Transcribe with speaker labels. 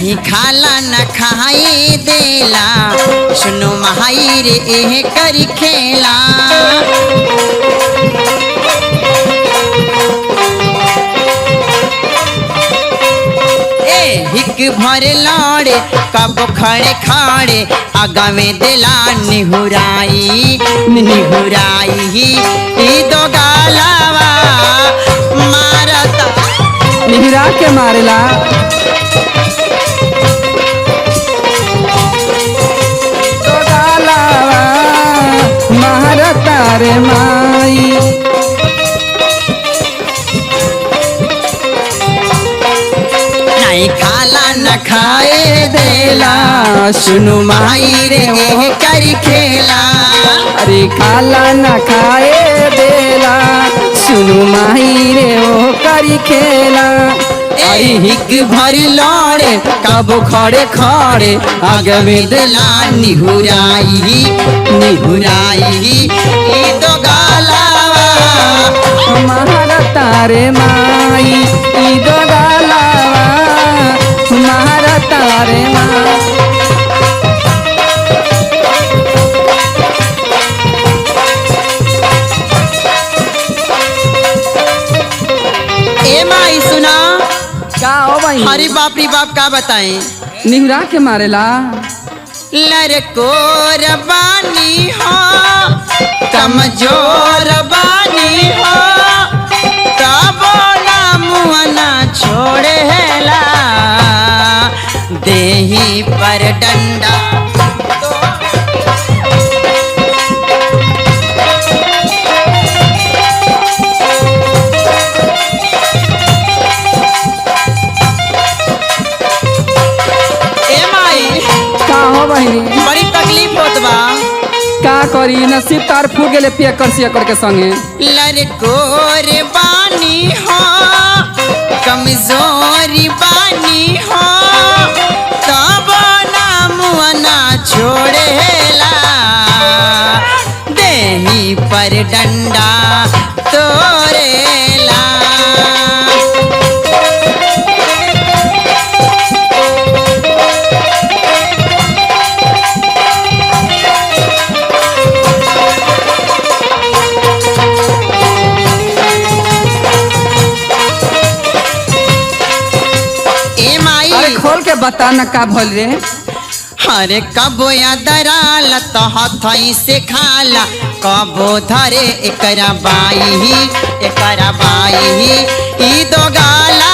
Speaker 1: नहीं खाला न खाए देला सुनो माई रे एह करी खेला हिक भर लौड़े कब खड़े खड़े आगा में दिला निहुराई निहुराई दो गालावा मारता
Speaker 2: निहुरा के मारेला दो गालावा मारता रे माई
Speaker 1: नहीं खाला न खाए देला सुनु माई रे वो करी खेला
Speaker 2: अरे खाला न खाए देला सुनु माई रे वो करी खेला
Speaker 1: अरे हिक भर लौड़े कब खड़े खड़े आगे में दिला निहुराई निहुराई दो गालावा
Speaker 2: मारता रे माई दो गालावा मारता रे माई
Speaker 1: ए माई सुना
Speaker 2: का हो भाई
Speaker 1: अरे बाप रे बाप का बताएं
Speaker 2: निहुरा के मारेला
Speaker 1: लड़कोर बानी हो कमजोर बानी हो तब ना मुआना छोड़ेला देही पर डंडा बड़ी तकलीफ होत बा
Speaker 2: का करी नसीब तार फूट गेले पिया कर सिया करके संगे
Speaker 1: लड़कोर बानी हो कमजोरी बानी हो तब ना मुआना छोड़ेला देही पर डंडा तोरेला
Speaker 2: खोल के बता न का भल रे
Speaker 1: अरे कबो या दराल तो हथई से खाला कबो धरे एकरा बाई ई दो गाला